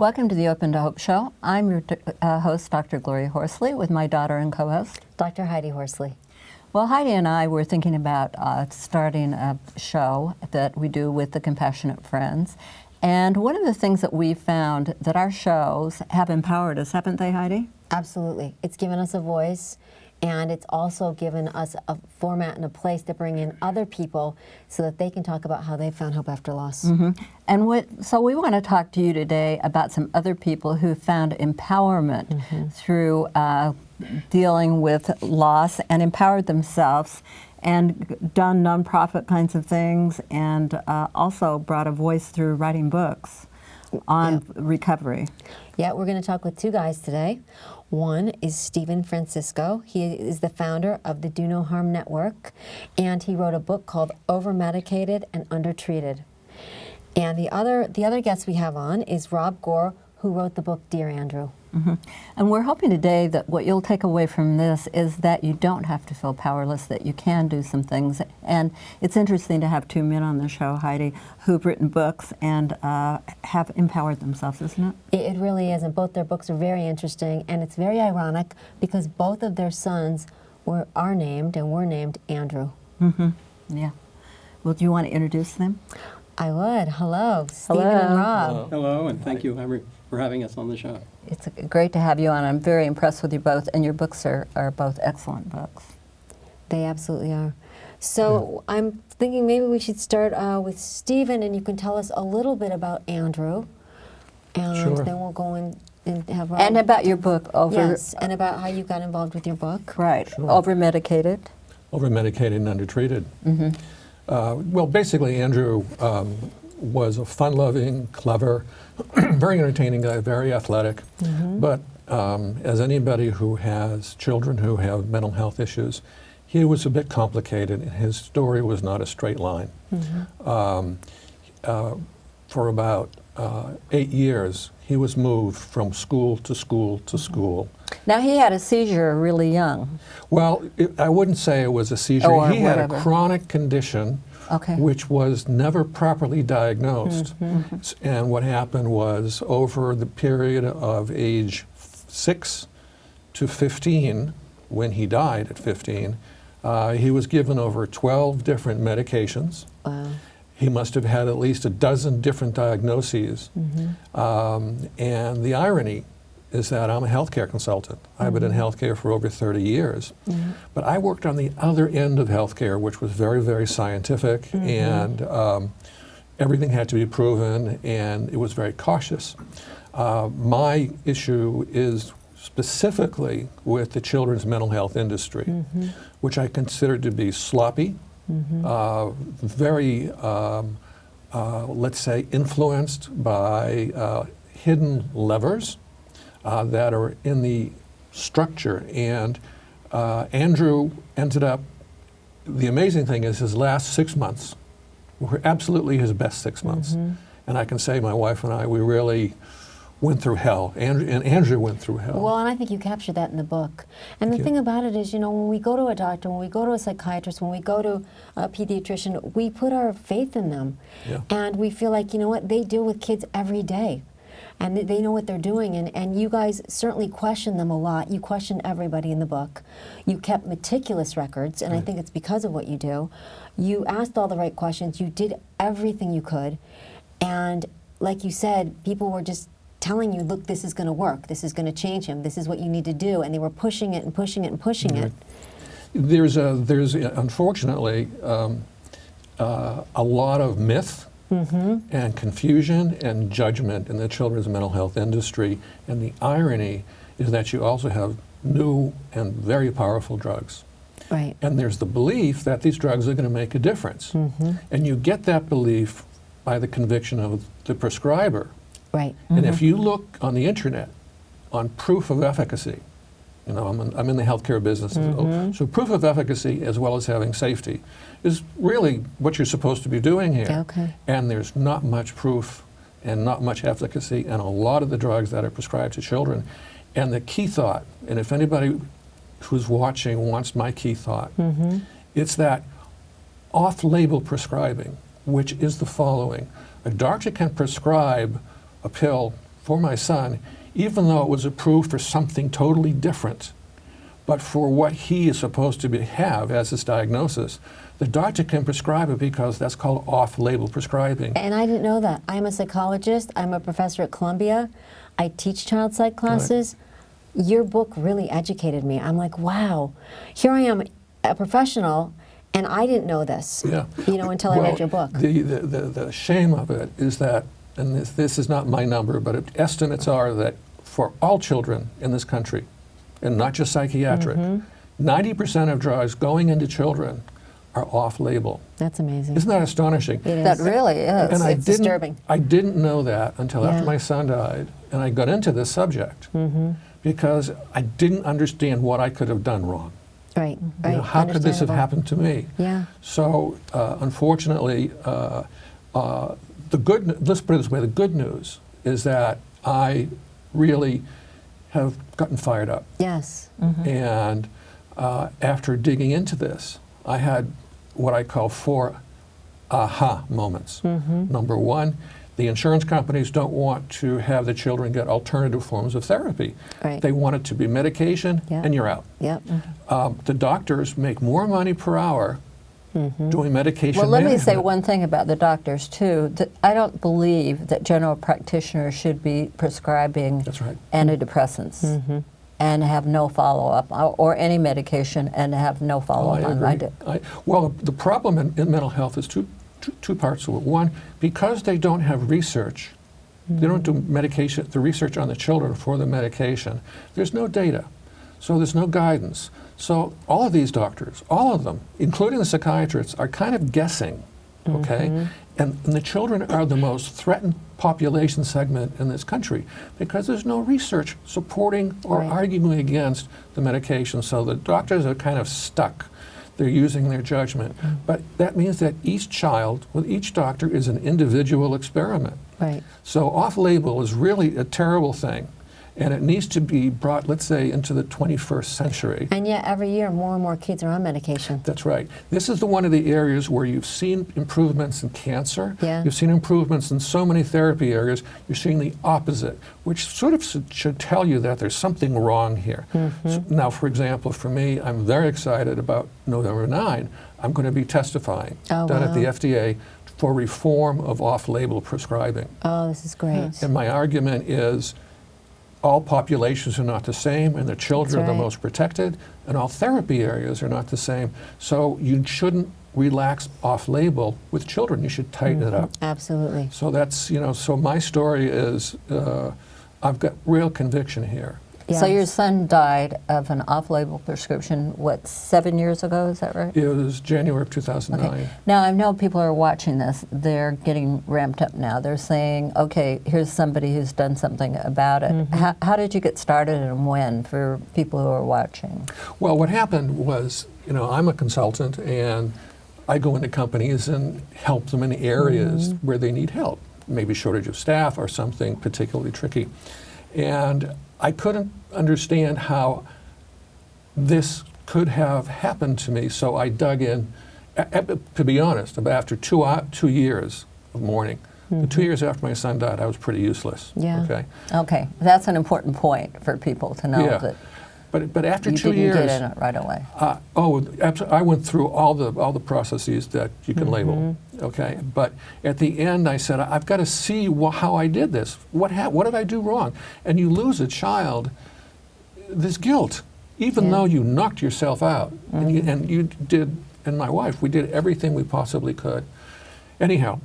Welcome to the Open to Hope Show. I'm your host, Dr. Gloria Horsley, with my daughter and co-host, Dr. Heidi Horsley. Well, Heidi and I were thinking about starting a show that we do with the Compassionate Friends. And one of the things that we found that our shows have empowered us, haven't they, Heidi? Absolutely. It's given us a voice, and it's also given us a format and a place to bring in other people so that they can talk about how they found hope after loss. Mm-hmm. And so we want to talk to you today about some other people who found empowerment through dealing with loss and empowered themselves and done nonprofit kinds of things, and also brought a voice through writing books on recovery. Yeah, we're going to talk with two guys today. One is Francesco. He is the founder of the Do No Harm Network, and he wrote a book called Overmedicated and Undertreated. And the other guest we have on is Goor, who wrote the book Dear Andrew. Mm-hmm. And we're hoping today that what you'll take away from this is that you don't have to feel powerless, that you can do some things. And it's interesting to have two men on the show, Heidi, who've written books and have empowered themselves, isn't it? It really is, and both their books are very interesting, and it's very ironic because both of their sons are named Andrew. Mm-hmm. Yeah. Well, do you want to introduce them? I would. Hello, Stephen and Rob. Hello, and thank you for having us on the show. It's great to have you on. I'm very impressed with you both, and your books are both excellent books. They absolutely are. So I'm thinking maybe we should start with Stephen, and you can tell us a little bit about Andrew, and then we'll go in and have Rob. And about your book, Yes, and about how you got involved with your book. Right, Overmedicated. Overmedicated and Undertreated. Mm-hmm. Well, basically, Andrew was a fun-loving, clever, very entertaining guy, very athletic. Mm-hmm. But as anybody who has children who have mental health issues, he was a bit complicated, and his story was not a straight line. Mm-hmm. For about 8 years, he was moved from school to school to school. Now, he had a seizure really young. Well, I wouldn't say it was a seizure. Or he had whatever. a chronic condition which was never properly diagnosed. Mm-hmm. And what happened was, over the period of age 6 to 15, when he died at 15, he was given over 12 different medications. Wow. He must have had at least a dozen different diagnoses. Mm-hmm. And the irony is that I'm a healthcare consultant. I've been in healthcare for over 30 years. Mm-hmm. But I worked on the other end of healthcare, which was very, very scientific, and everything had to be proven, and it was very cautious. My issue is specifically with the children's mental health industry, which I consider to be sloppy, very, let's say, influenced by hidden levers that are in the structure. And Andrew ended up, the amazing thing is his last 6 months were absolutely his best 6 months. And I can say my wife and I, we really went through hell. Andrew went through hell. Well, and I think you captured that in the book. And the thing about it is, you know, when we go to a doctor, when we go to a psychiatrist, when we go to a pediatrician, we put our faith in them. Yeah. And we feel like, you know what, they deal with kids every day. And they know what they're doing, and you guys certainly question them a lot. You question everybody in the book. You kept meticulous records, and I think it's because of what you do. You asked all the right questions. You did everything you could. And like you said, people were just telling you, look, this is going to work. This is going to change him. This is what you need to do. And they were pushing it and pushing it and pushing it. There's unfortunately a lot of myth and confusion and judgment in the children's mental health industry. And the irony is that you also have new and very powerful drugs. Right. And there's the belief that these drugs are going to make a difference. And you get that belief by the conviction of the prescriber. Right. And if you look on the internet on proof of efficacy, you know, I'm in the healthcare business, so proof of efficacy as well as having safety is really what you're supposed to be doing here. Okay. And there's not much proof and not much efficacy in a lot of the drugs that are prescribed to children. And the key thought, and if anybody who's watching wants my key thought, it's that off-label prescribing, which is the following. A doctor can prescribe a pill for my son, even though it was approved for something totally different, but for what he is supposed to have as his diagnosis, the doctor can prescribe it because that's called off-label prescribing. And I didn't know that. I'm a psychologist. I'm a professor at Columbia. I teach child psych classes. Your book really educated me. I'm like, wow, here I am, a professional, and I didn't know this, until I read your book. The shame of it is that, and this is not my number, but estimates are that for all children in this country, and not just psychiatric, 90% of drugs going into children are off-label. That's amazing. Isn't that astonishing? It is. That really is. And It's disturbing. I didn't know that until after my son died, and I got into this subject because I didn't understand what I could have done wrong. Right, You right. know, how could this have Understandable. happened to me? Yeah. So, unfortunately, let's put it this way, the good news is that I really have gotten fired up. Yes. And after digging into this, I had what I call 4 aha moments. Number one, the insurance companies don't want to have the children get alternative forms of therapy. Right. They want it to be medication and you're out. Yep. The doctors make more money per hour doing medication Well, let me say management. one thing about the doctors, too. That I don't believe that general practitioners should be prescribing That's right. antidepressants and have no follow-up, or any medication and have no Oh, follow-up I on agree. Well, the problem in mental health is two parts of it. One, because they don't have research, they don't do the research on the children for the medication, there's no data. So there's no guidance. So all of these doctors, all of them, including the psychiatrists, are kind of guessing, okay? And the children are the most threatened population segment in this country because there's no research supporting or arguing against the medication. So the doctors are kind of stuck. They're using their judgment. But that means that each child with each doctor is an individual experiment. Right. So off-label is really a terrible thing. And it needs to be brought, let's say, into the 21st century. And yet every year more and more kids are on medication. That's right. This is one of the areas where you've seen improvements in cancer. Yeah. You've seen improvements in so many therapy areas. You're seeing the opposite, which sort of should tell you that there's something wrong here. So now, for example, for me, I'm very excited about November 9. I'm going to be testifying down at the FDA for reform of off-label prescribing. Oh, this is great. And my argument is all populations are not the same, and the children are the most protected, and all therapy areas are not the same. So you shouldn't relax off-label with children. You should tighten it up. Absolutely. So that's, so my story is I've got real conviction here. So your Yes. son died of an off-label prescription, 7 years ago, is that right? It was January of 2009. Okay. Now, I know people are watching this. They're getting ramped up now. They're saying, okay, here's somebody who's done something about it. How did you get started and when, for people who are watching? Well, what happened was, I'm a consultant, and I go into companies and help them in areas where they need help, maybe shortage of staff or something particularly tricky. And I couldn't understand how this could have happened to me, so I dug in. To be honest, after 2 years of mourning, the 2 years after my son died, I was pretty useless. Yeah. Okay. Okay, that's an important point for people to know, Yeah. that But after you 2 didn't years, get in it right away. I went through all the processes that you can label. Okay, but at the end, I said, I've got to see how I did this. What did I do wrong? And you lose a child, this guilt, even though you knocked yourself out, and you did, and my wife, we did everything we possibly could. Anyhow,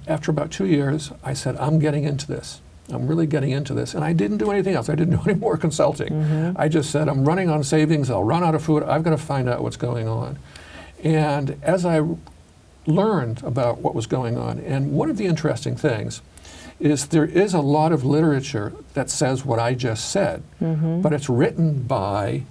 after about 2 years, I said, I'm getting into this. I'm really getting into this. And I didn't do anything else. I didn't do any more consulting. I just said, I'm running on savings. I'll run out of food. I've got to find out what's going on. And as I learned about what was going on, and one of the interesting things is there is a lot of literature that says what I just said, but it's written by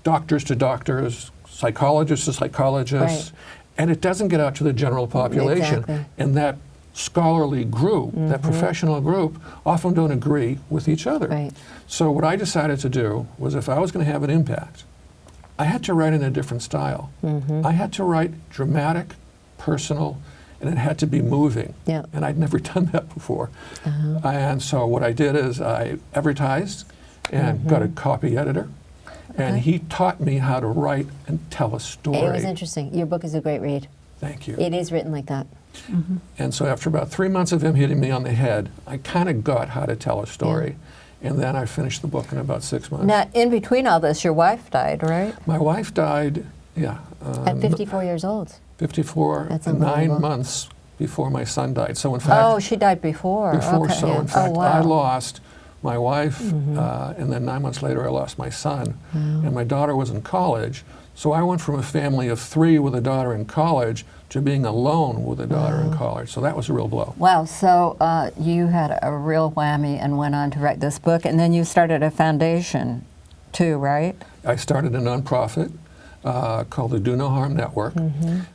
doctors to doctors, psychologists to psychologists, and it doesn't get out to the general population. Exactly. And that scholarly group, that professional group, often don't agree with each other. Right. So what I decided to do was, if I was going to have an impact, I had to write in a different style. I had to write dramatic, personal, and it had to be moving. Yeah. And I'd never done that before. And so what I did is I advertised and got a copy editor, and he taught me how to write and tell a story. It was interesting. Your book is a great read. Thank you. It is written like that. And so after about 3 months of him hitting me on the head, I kind of got how to tell a story. And then I finished the book in about 6 months. Now, in between all this, your wife died, right? My wife died, At 54 years old. 54, That's 9 unbelievable. months before my son died. So in fact, Oh, she died before. before, Okay. so yeah. in fact, Oh, wow. I lost my wife, and then 9 months later I lost my son. And my daughter was in college. So I went from a family of 3 with a daughter in college to being alone with a daughter in college. So that was a real blow. Wow, so you had a real whammy and went on to write this book, and then you started a foundation too, right? I started a nonprofit called the Do No Harm Network.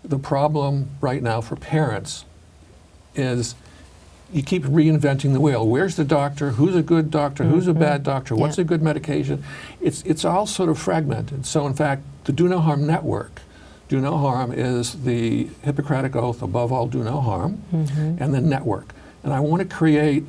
The problem right now for parents is you keep reinventing the wheel. Where's the doctor? Who's a good doctor? Who's a bad doctor? What's a good medication? It's all sort of fragmented. So in fact, the Do No Harm Network, Do No Harm is the Hippocratic Oath, above all, do no harm, and the network. And I want to create,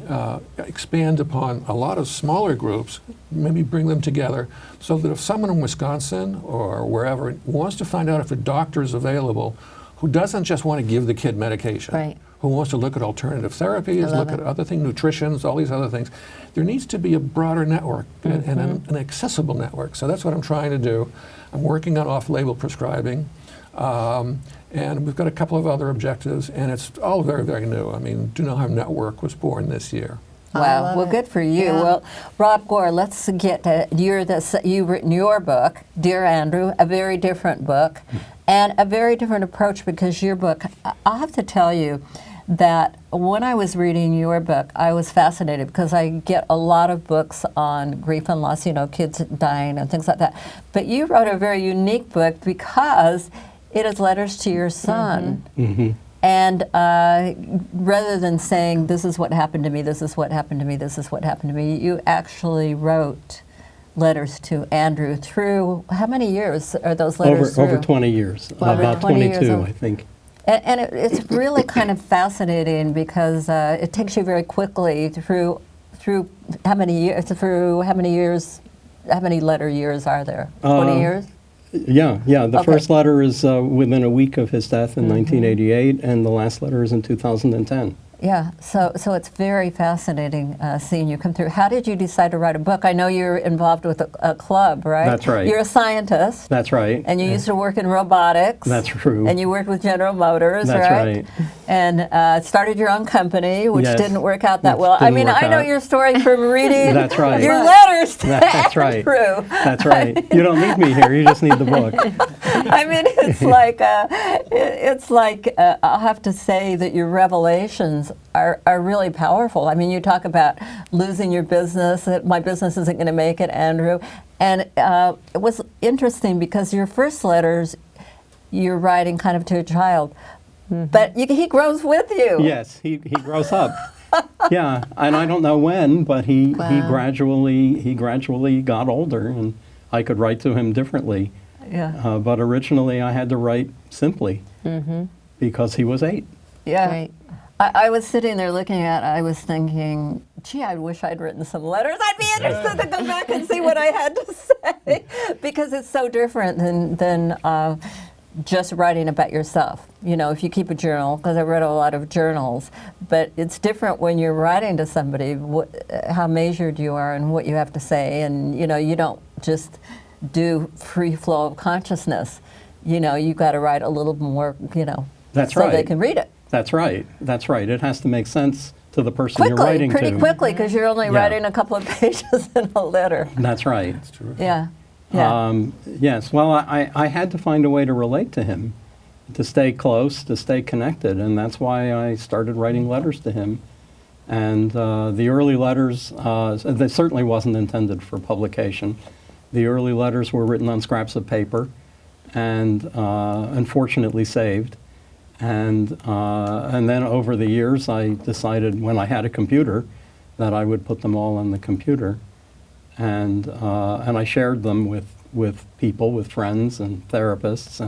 expand upon a lot of smaller groups, maybe bring them together, so that if someone in Wisconsin or wherever wants to find out if a doctor is available who doesn't just want to give the kid medication, Right. who wants to look at alternative therapies, love look it. at other things, nutritions, all these other things, there needs to be a broader network and an accessible network. So that's what I'm trying to do. I'm working on off-label prescribing. And we've got a couple of other objectives, and it's all very, very new. I mean, Do No Harm Network was born this year. Wow, love well, it. good for you. Yeah. Well, Rob Goor, let's get to you've written your book, Dear Andrew, a very different book, and a very different approach, because your book, I'll have to tell you that when I was reading your book, I was fascinated because I get a lot of books on grief and loss, you know, kids dying and things like that. But you wrote a very unique book because it is letters to your son. And rather than saying, this is what happened to me, this is what happened to me, this is what happened to me, you actually wrote letters to Andrew through, how many years are those letters Over through? 20 years, Over about 20 years 22, old. I think. And it's really kind of fascinating because it takes you very quickly through how many years, how many letter years are there? 20 years? Yeah. The Okay. first letter is within a week of his death in 1988, and the last letter is in 2010. Yeah, so it's very fascinating seeing you come through. How did you decide to write a book? I know you're involved with a club, right? That's right. You're a scientist. That's right. And you used to work in robotics. That's true. And you worked with General Motors, That's right? right. And started your own company, which Yes. didn't work out that Which well. I didn't mean, work I know out. your story from reading That's right. your letters to That's right. Andrew. That's right. You don't need me here. You just need the book. I mean, it's like I'll have to say that your revelations are really powerful. I mean, you talk about losing your business, that my business isn't going to make it, Andrew. And it was interesting because your first letters, you're writing kind of to a child, but he grows with you. Yes, he grows up. Yeah, and I don't know when, but he Wow. gradually got older, and I could write to him differently. Yeah. But originally, I had to write simply because he was 8. Yeah. Right. I was sitting there looking at it, I was thinking, gee, I wish I'd written some letters. I'd be interested to go back and see what I had to say, because it's so different than just writing about yourself. You know, if you keep a journal, because I read a lot of journals, but it's different when you're writing to somebody, how measured you are and what you have to say, and you know, you don't just do free flow of consciousness. You know, you got to write a little more, you know, That's so they right. can read it. That's right. That's right. It has to make sense to the person you're Quickly, writing pretty to. quickly, because you're only Yeah. writing a couple of pages in a letter. That's right. That's terrific. Yeah, yeah. Yes. Well, I had to find a way to relate to him, to stay close, to stay connected, and that's why I started writing letters to him. And the early letters, they certainly wasn't intended for publication. The early letters were written on scraps of paper, and unfortunately saved. And then over the years, I decided when I had a computer that I would put them all on the computer, and I shared them with people, with friends and therapists,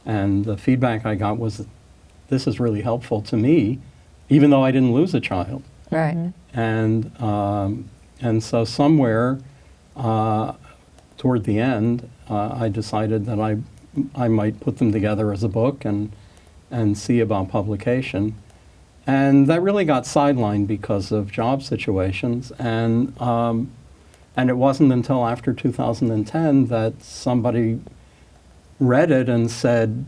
and the feedback I got was this is really helpful to me, even though I didn't lose a child. Right. And so somewhere toward the end, I decided that I might put them together as a book and see about publication. And that really got sidelined because of job situations. And it wasn't until after 2010 that somebody read it and said,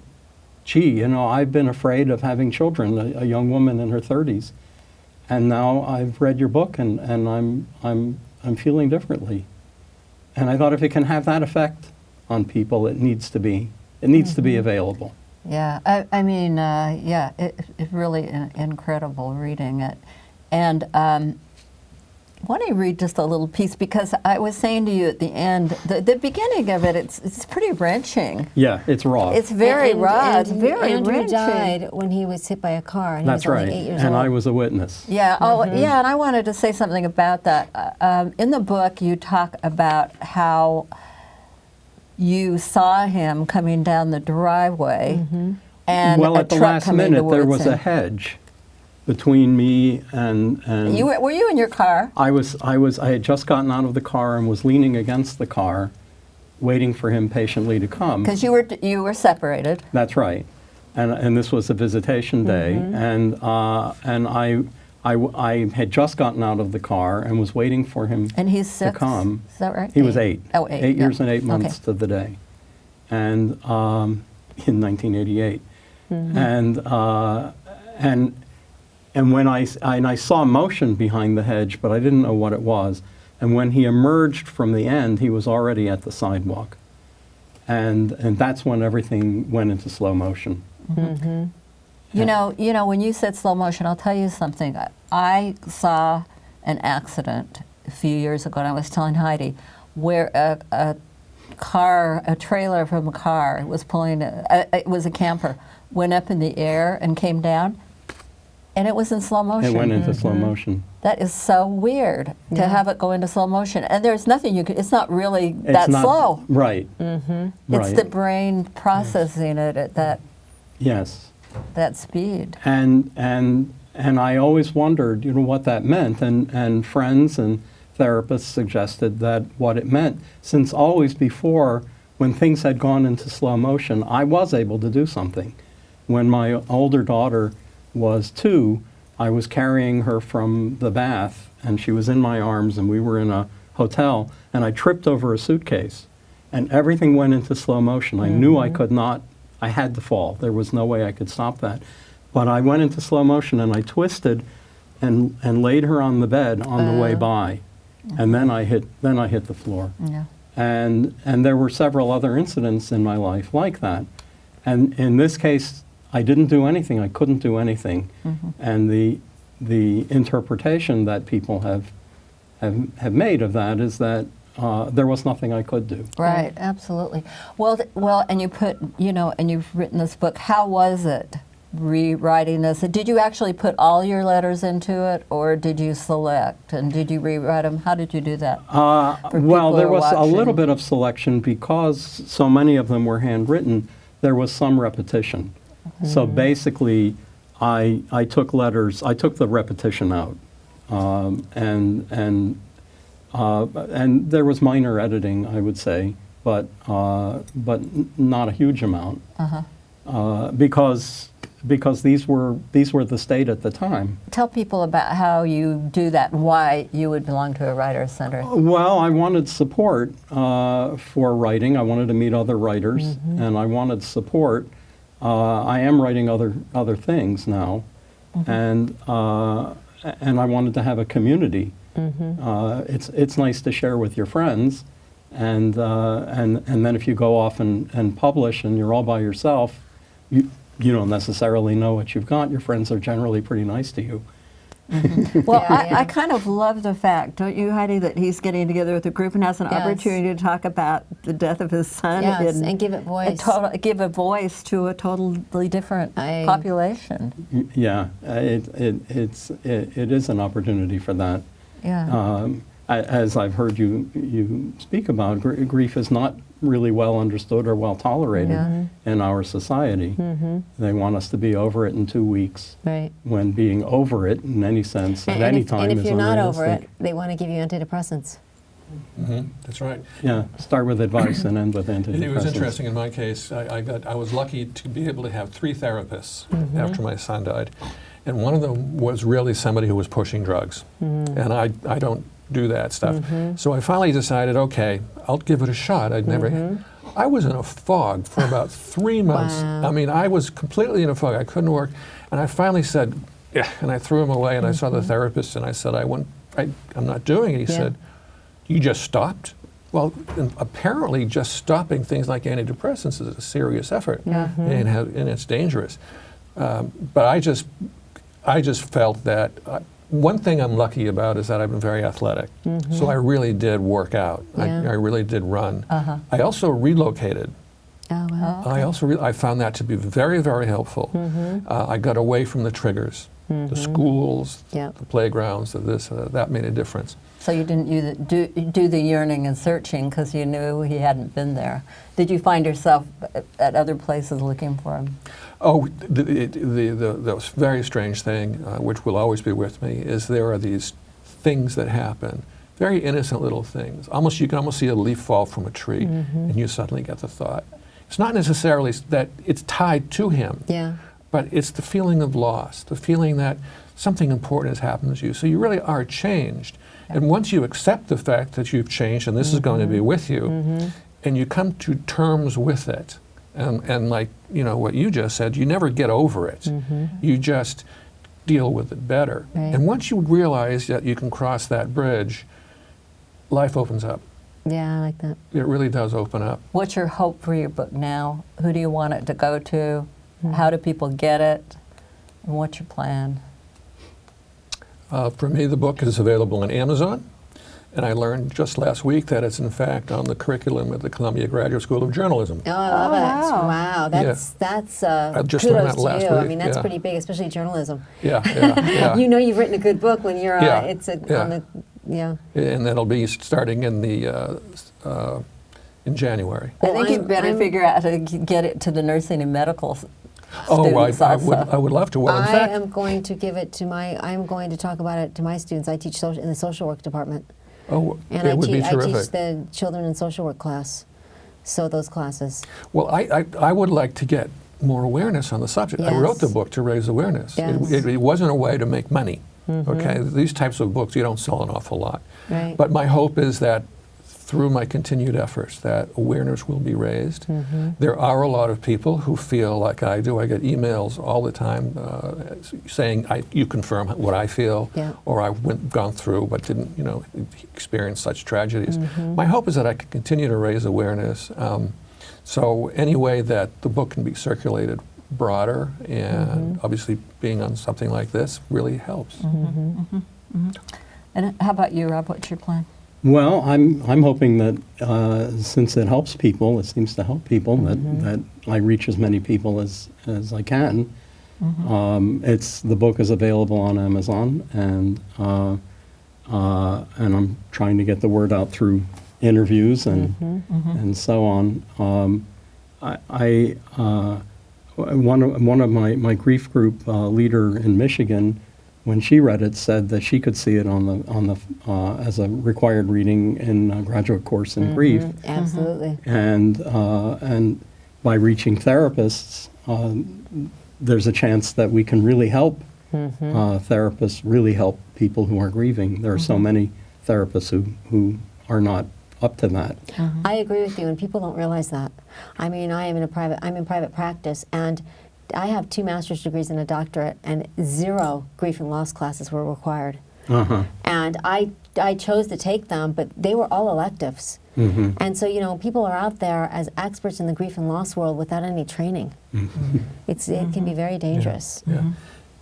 gee, you know, I've been afraid of having children, a young woman in her 30s. And now I've read your book and I'm feeling differently. And I thought if it can have that effect on people, it needs to be available. Yeah, I mean, yeah, it's really incredible reading it. And why don't you read just a little piece? Because I was saying to you at the end, the beginning of it, it's pretty wrenching. Yeah, it's raw. It's very raw. It's very Andrew wrenching. died when he was hit by a car, and That's he was right. only 8 years And old. I was a witness. Yeah. Oh, yeah. And I wanted to say something about that. In the book, you talk about how you saw him coming down the driveway, and Well, a at the truck last coming minute, there towards was a him. hedge between me and Were you in your car? I had just gotten out of the car and was leaning against the car, waiting for him patiently to come. Because you were separated. That's right, and this was a visitation day, and I had just gotten out of the car and was waiting for him And he's to 6. come. Is that right? He was 8. Oh, 8. 8 years yeah. and 8 months Okay. to the day, and in 1988, and when I saw motion behind the hedge, but I didn't know what it was. And when he emerged from the end, he was already at the sidewalk, and that's when everything went into slow motion. You know, when you said slow motion, I'll tell you something. I saw an accident a few years ago, and I was telling Heidi, where a trailer from a car was pulling, it was a camper, went up in the air and came down, and it was in slow motion. It went into slow motion. That is so weird to have it go into slow motion. And there's nothing you can, it's not really that It's not, slow. Right. It's the brain processing it at Yes. that speed. And I always wondered, what that meant, and friends and therapists suggested that what it meant, since always before, when things had gone into slow motion, I was able to do something. When my older daughter was 2, I was carrying her from the bath, and she was in my arms, and we were in a hotel, and I tripped over a suitcase, and everything went into slow motion. I knew I could not, I had to fall. There was no way I could stop that. But I went into slow motion, and I twisted and laid her on the bed on the way by, and then I hit the floor. Yeah. And there were several other incidents in my life like that. And in this case, I didn't do anything. I couldn't do anything. And the interpretation that people have made of that is that there was nothing I could do. Right, absolutely. Well, and you put, and you've written this book. How was it rewriting this? Did you actually put all your letters into it, or did you select, and did you rewrite them? How did you do that? Well, people there who are was a watching. little bit of selection because so many of them were handwritten. There was some repetition. So basically, I took the repetition out, and there was minor editing, I would say, but not a huge amount, because these were the state at the time. Tell people about how you do that and why you would belong to a writer's center. Well, I wanted support for writing. I wanted to meet other writers, and I wanted support. I am writing other things now, and I wanted to have a community. It's nice to share with your friends, and then if you go off and publish and you're all by yourself, you don't necessarily know what you've got. Your friends are generally pretty nice to you. Well, Yeah. I kind of love the fact, don't you, Heidi, that he's getting together with a group and has an Yes. opportunity to talk about the death of his son Yes, and give it voice. give a voice to a totally different population. Yeah, it is an opportunity for that. Yeah. as I've heard you speak about, grief is not really well understood or well tolerated Yeah. in our society. They want us to be over it in 2 weeks, Right. when being over it in any sense at any time and is if you're not over unrealistic. it, they want to give you antidepressants. That's right. Yeah, start with advice and end with antidepressants. It was interesting in my case. I was lucky to be able to have 3 therapists after my son died, and one of them was really somebody who was pushing drugs, and I don't do that stuff. So I finally decided, okay, I'll give it a shot. I was in a fog for about 3 months. Wow. I mean, I was completely in a fog. I couldn't work, and I finally said, yeah, and I threw him away, and I saw the therapist, and I said, I'm not doing it. He said, you just stopped? Well, apparently just stopping things like antidepressants is a serious effort, and it's dangerous. But I just felt that one thing I'm lucky about is that I've been very athletic. So I really did work out. Yeah. I really did run. I also relocated. Oh, wow. I found that to be very, very helpful. I got away from the triggers, the schools, Yeah. the playgrounds, that made a difference. So you didn't do the yearning and searching because you knew he hadn't been there. Did you find yourself at other places looking for him? Oh, the very strange thing, which will always be with me, is there are these things that happen, very innocent little things. You can almost see a leaf fall from a tree, and you suddenly get the thought. It's not necessarily that it's tied to him, Yeah. but it's the feeling of loss, the feeling that something important has happened to you. So you really are changed. And once you accept the fact that you've changed and this is going to be with you, and you come to terms with it, and like, what you just said, you never get over it. You just deal with it better. Right. And once you realize that you can cross that bridge, life opens up. Yeah, I like that. It really does open up. What's your hope for your book now? Who do you want it to go to? How do people get it? And what's your plan? For me, the book is available on Amazon, and I learned just last week that it's in fact on the curriculum at the Columbia Graduate School of Journalism. Oh, I love it. wow. Wow, that's I just learned kudos that last to you. I week, mean, that's yeah. pretty big, especially journalism. Yeah. You know you've written a good book when you're Yeah, it's on yeah. the And that'll be starting in January. I Well, think you I'm- better I'm- figure out how to get it to the nursing and medical Oh, students also. I would love to. Well, in I fact, am going to give it to I'm going to talk about it to my students. I teach in the social work department. And it would be I terrific. teach the children in social work class. So those classes. Well, I would like to get more awareness on the subject. I wrote the Yes. book to raise awareness. Yes. It wasn't a way to make money. Okay, these types of books, you don't sell an awful lot. Right. But my hope is that through my continued efforts, that awareness will be raised. There are a lot of people who feel like I do. I get emails all the time saying, you confirm what I feel, Yeah. or I've gone through but didn't, experience such tragedies. My hope is that I can continue to raise awareness. So any way that the book can be circulated broader, and obviously being on something like this really helps. And how about you, Rob? What's your plan? Well, I'm hoping that since it helps people, it seems to help people, that I reach as many people as I can. The book is available on Amazon, and I'm trying to get the word out through interviews and so on. One of my grief group leader in Michigan, when she read it, said that she could see it on the as a required reading in a graduate course in grief, Absolutely. and by reaching therapists, there's a chance that we can really help therapists really help people who are grieving. There are so many therapists who are not up to that. I agree with you, and people don't realize that. I mean, I'm in private practice, and I have 2 master's degrees and a doctorate, and 0 grief and loss classes were required. And I chose to take them, but they were all electives. And so, people are out there as experts in the grief and loss world without any training. It can be very dangerous. Yeah.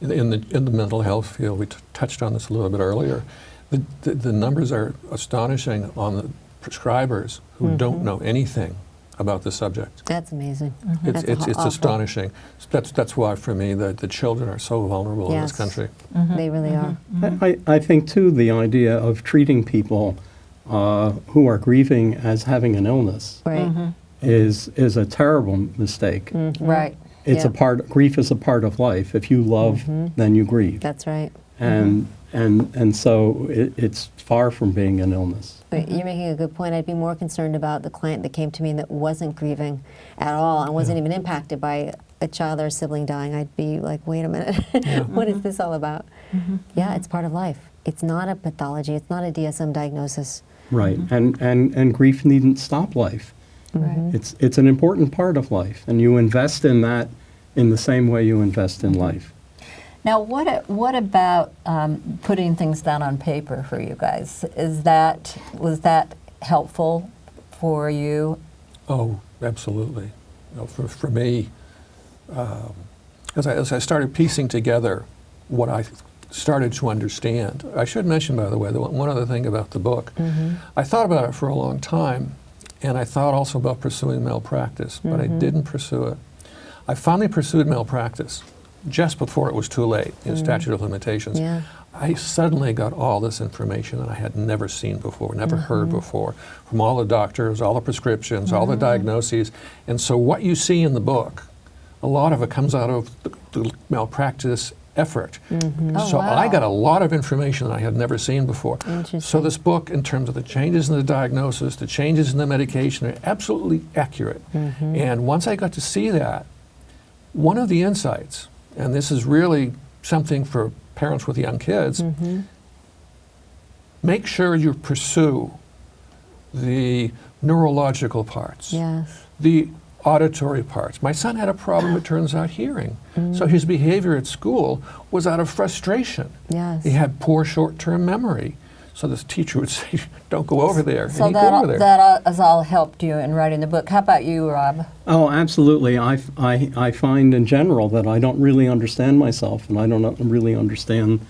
In the mental health field, we touched on this a little bit earlier. The numbers are astonishing on the prescribers who don't know anything about the subject. That's amazing. It's, That's awful. astonishing. That's why, for me, the children are so vulnerable in this Yes. country. They really are. I think, too, the idea of treating people who are grieving as having an illness Right. is a terrible mistake. Right. It's Yeah. grief is a part of life. If you love, then you grieve. That's right. And so it's far from being an illness. But you're making a good point. I'd be more concerned about the client that came to me and that wasn't grieving at all and wasn't even impacted by a child or a sibling dying. I'd be like, wait a minute, what is this all about? Yeah, it's part of life. It's not a pathology. It's not a DSM diagnosis. Right. And grief needn't stop life. Right. It's an important part of life, and you invest in that in the same way you invest in life. Now, what about putting things down on paper for you guys? Was that helpful for you? Oh, absolutely. You know, for me, as I started piecing together what I started to understand, I should mention, by the way, one other thing about the book. I thought about it for a long time, and I thought also about pursuing malpractice, but I didn't pursue it. I finally pursued malpractice just before it was too late, in statute of limitations. Yeah. I suddenly got all this information that I had never seen before, never heard before, from all the doctors, all the prescriptions, all the diagnoses. And so what you see in the book, a lot of it comes out of the malpractice effort. Oh, So wow. I got a lot of information that I had never seen before. Interesting. So this book, in terms of the changes in the diagnosis, the changes in the medication, are absolutely accurate. And once I got to see that, one of the insights, and this is really something for parents with young kids, make sure you pursue the neurological parts, Yes. the auditory parts. My son had a problem, it turns out, hearing. So his behavior at school was out of frustration. Yes. He had poor short-term memory. So this teacher would say, don't go over there. So and he'd go over there. that has all helped you in writing the book. How about you, Rob? Oh, absolutely. I find in general that I don't really understand myself, and I don't really understand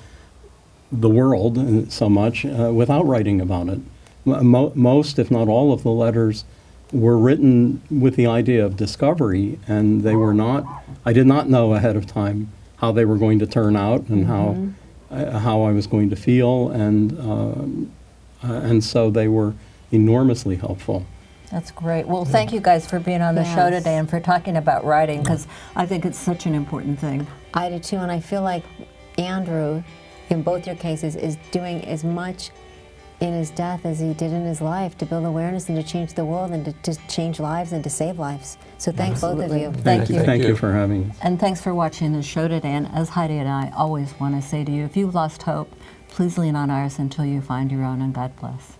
the world so much without writing about it. Most, if not all, of the letters were written with the idea of discovery, and they were not. I did not know ahead of time how they were going to turn out and how I was going to feel, and so they were enormously helpful. That's great. Well, thank you guys for being on the show Yes. today and for talking about writing, because I think it's such an important thing. I do too, and I feel like Andrew, in both your cases, is doing as much in his death as he did in his life to build awareness and to change the world and to change lives and to save lives. So thank both of you. Thank you. Thank you for having us. And thanks for watching the show today. And as Heidi and I always want to say to you, if you've lost hope, please lean on ours until you find your own, and God bless.